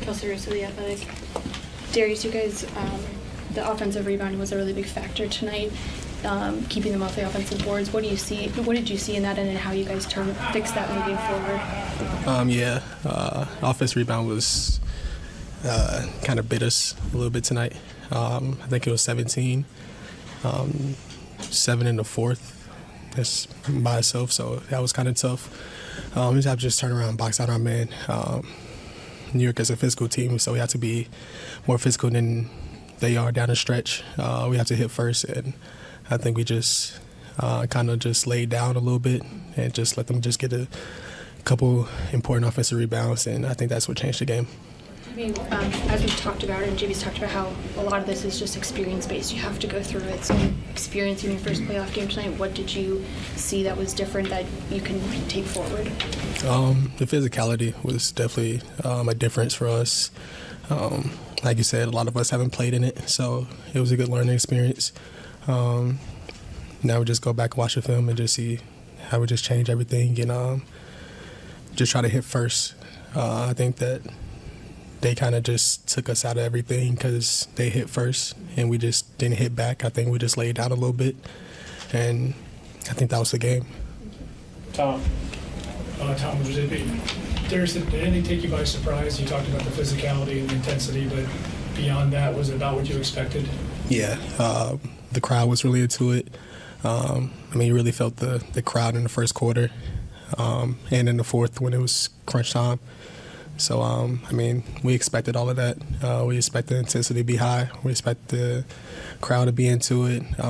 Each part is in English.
Kelsey Russo, The Athletic. Darius, you guys, the offensive rebounding was a really big factor tonight, keeping them off the offensive boards. What did you see in that, and how you guys fix that moving forward? Offensive rebound was kind of bit us a little bit tonight. I think it was 17, 7 in the fourth. That's by itself, so that was kind of tough. We just have to just turn around and box out our man. New York is a physical team, so we have to be more physical than they are down the stretch. We have to hit first, and I think we just kind of just laid down a little bit and just let them just get a couple important offensive rebounds, and I think that's what changed the game. As we've talked about, and JB's talked about, how a lot of this is just experience-based. You have to go through it. So experiencing your first playoff game tonight, what did you see that was different that you can take forward? The physicality was definitely a difference for us. Like you said, a lot of us haven't played in it, so it was a good learning experience. Now we just go back and watch the film and just see how we just change everything and just try to hit first. I think that they kind of just took us out of everything because they hit first and we just didn't hit back. I think we just laid down a little bit, and I think that was the game. Tom, Darius, did anything take you by surprise? You talked about the physicality and the intensity, but beyond that, was it about what you expected? Yeah, the crowd was really into it. You really felt the crowd in the first quarter and in the fourth when it was crunch time. So, we expected all of that. We expect the intensity to be high. We expect the crowd to be into it. It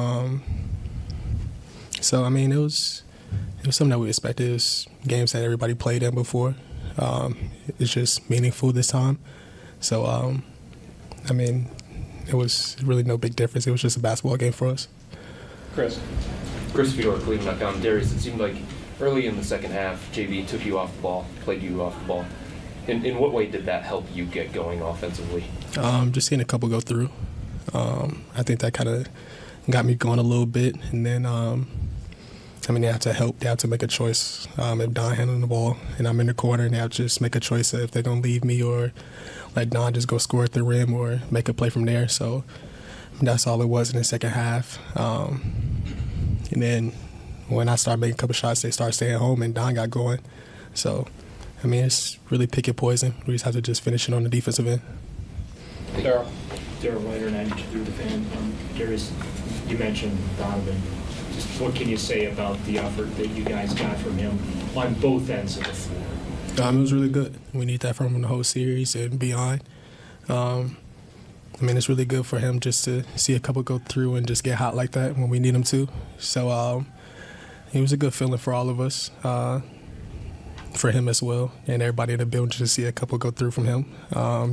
was something that we expected. It was games that everybody played in before. It's just meaningful this time. So, it was really no big difference. It was just a basketball game for us. Chris Fedor, Cleveland.com. Darius, it seemed like early in the second half, JV took you off the ball, played you off the ball. In what way did that help you get going offensively? Just seeing a couple go through. I think that kind of got me going a little bit. And then, they have to help. They have to make a choice. If Don handling the ball and I'm in the corner, and they have to just make a choice if they're going to leave me or let Don just go score at the rim or make a play from there. So that's all it was in the second half. And then when I started making a couple shots, they started staying home, and Don got going. So it's really pick your poison. We just have to just finish it on the defensive end. Daryl Ryder, 92 through the fan. Darius, you mentioned Donovan. Just what can you say about the effort that you guys got from him on both ends of the floor? It was really good. We need that from him the whole series and beyond. It's really good for him just to see a couple go through and just get hot like that when we need him to. So it was a good feeling for all of us. For him as well, and everybody in the building, just to see a couple go through from him,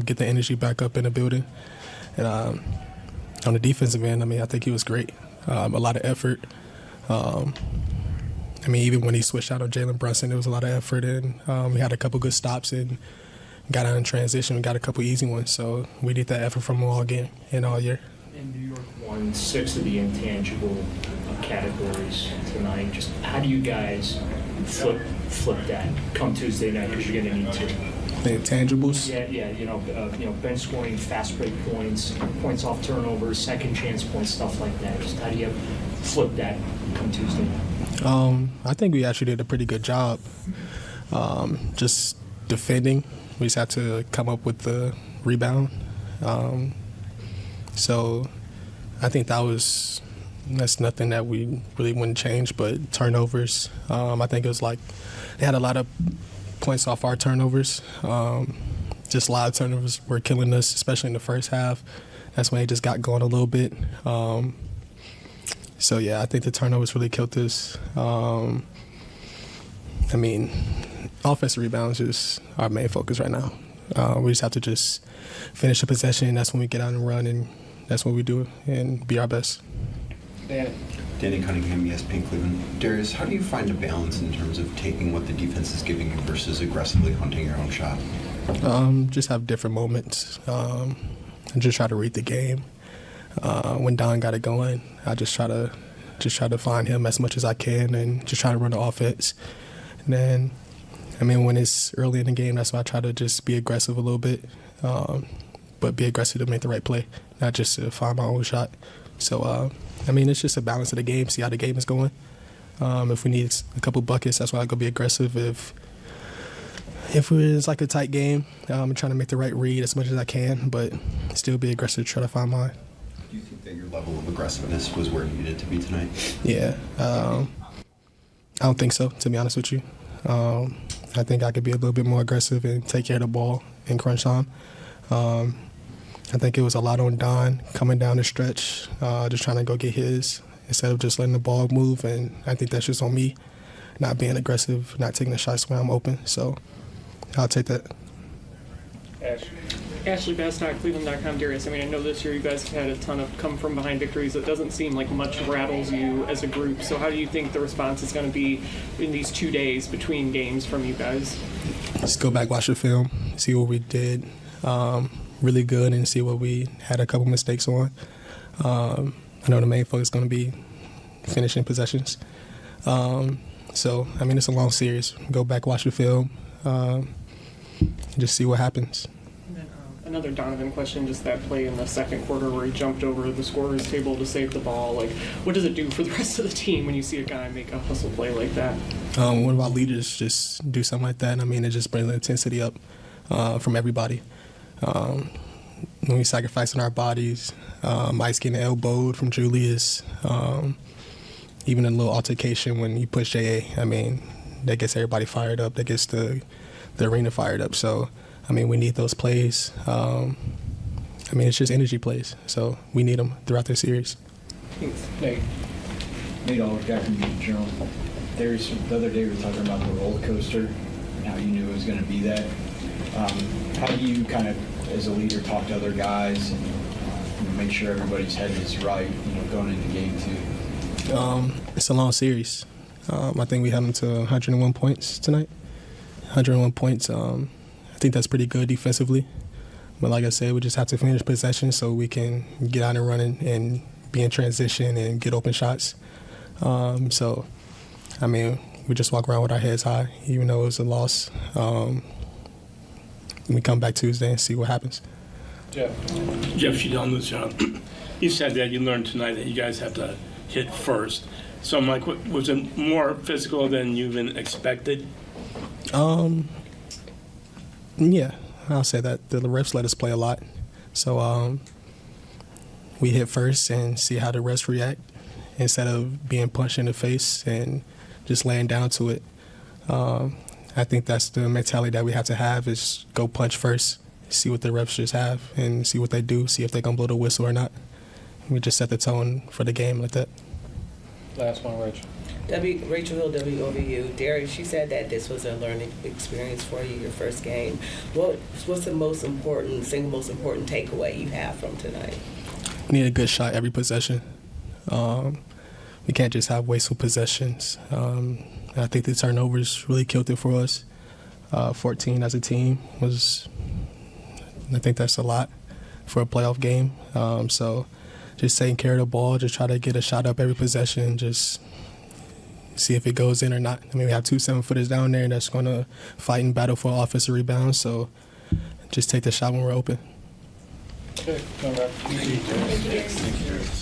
get the energy back up in the building. And on the defensive end, I think he was great. A lot of effort. Even when he switched out on Jalen Brunson, there was a lot of effort, and we had a couple good stops and got out in transition and got a couple easy ones. So we need that effort from him all game and all year. And New York won 6 of the intangible categories tonight. Just how do you guys flip that come Tuesday night, because you're going to need to? The intangibles? Yeah. Bench scoring, fast break points, points off turnovers, second chance points, stuff like that. Just how do you flip that come Tuesday night? I think we actually did a pretty good job. Just defending. We just had to come up with the rebound. So I think that's nothing that we really wouldn't change, but turnovers. I think it was like they had a lot of points off our turnovers. Just a lot of turnovers were killing us, especially in the first half. That's when they just got going a little bit. I think the turnovers really killed us. Offensive rebounds is our main focus right now. We just have to just finish a possession. That's when we get out and run, and that's what we do and be our best. Danny Cunningham, ESPN Cleveland. Darius, how do you find a balance in terms of taking what the defense is giving you versus aggressively hunting your own shot? Just have different moments and just try to read the game. When Don got it going, I just try to find him as much as I can and just try to run the offense. And then, I mean, when it's early in the game, that's why I try to just be aggressive a little bit, but be aggressive to make the right play, not just to find my own shot. So, I mean, it's just a balance of the game, see how the game is going. If we need a couple buckets, that's why I go be aggressive. If it's like a tight game, I'm trying to make the right read as much as I can, but still be aggressive to try to find mine. Do you think that your level of aggressiveness was where it needed to be tonight? Yeah. I don't think so, to be honest with you. I think I could be a little bit more aggressive and take care of the ball in crunch time. I think it was a lot on Don coming down the stretch, just trying to go get his instead of just letting the ball move. And I think that's just on me, not being aggressive, not taking the shots when I'm open. So I'll take that. Ashley Bastock, Cleveland.com. Darius, I mean, I know this year you guys have had a ton of come-from-behind victories. It doesn't seem like much rattles you as a group. So how do you think the response is going to be in these 2 days between games from you guys? Just go back, watch the film, see what we did really good, and see what we had a couple mistakes on. I know the main focus is going to be finishing possessions. So, I mean, it's a long series. Go back, watch the film, just see what happens. And then, another Donovan question, just that play in the second quarter where he jumped over the scorer's table to save the ball. Like, what does it do for the rest of the team when you see a guy make a hustle play like that? One of our leaders just do something like that. I mean, it just brings the intensity up from everybody. When we sacrificing our bodies, Mike's getting elbowed from Julius, even a little altercation when you push JA, I mean, that gets everybody fired up. That gets the arena fired up. So, I mean, we need those plays. I mean, it's just energy plays. So we need them throughout the series. Nate Oliver, guy from the Journal. There's the other day we were talking about the roller coaster and how you knew it was going to be that. How do you kind of, as a leader, talk to other guys and make sure everybody's head is right, going into game 2? It's a long series. I think we held them to 101 points tonight. 101 points. I think that's pretty good defensively. But like I said, we just have to finish possession so we can get out and running and be in transition and get open shots. So, I mean, we just walk around with our heads high, even though it was a loss. We come back Tuesday and see what happens. Jeff Shidon, you said that you learned tonight that you guys have to hit first. So I'm like, was it more physical than you even expected? Yeah, I'll say that. The refs let us play a lot. So we hit first and see how the refs react instead of being punched in the face and just laying down to it. I think that's the mentality that we have to have is go punch first, see what the refs just have, and see what they do, see if they're going to blow the whistle or not. We just set the tone for the game like that. Last one, Rich. Rachel Hill, WOVU. Darius, she said that this was a learning experience for you, your first game. What's the single most important takeaway you have from tonight? We need a good shot every possession. We can't just have wasteful possessions. I think the turnovers really killed it for us. 14 as a team I think that's a lot for a playoff game. So just taking care of the ball, just try to get a shot up every possession, just see if it goes in or not. I mean, we have 2 7-footers down there that's going to fight and battle for offensive rebounds. So just take the shot when we're open. Okay, all right. Thank you.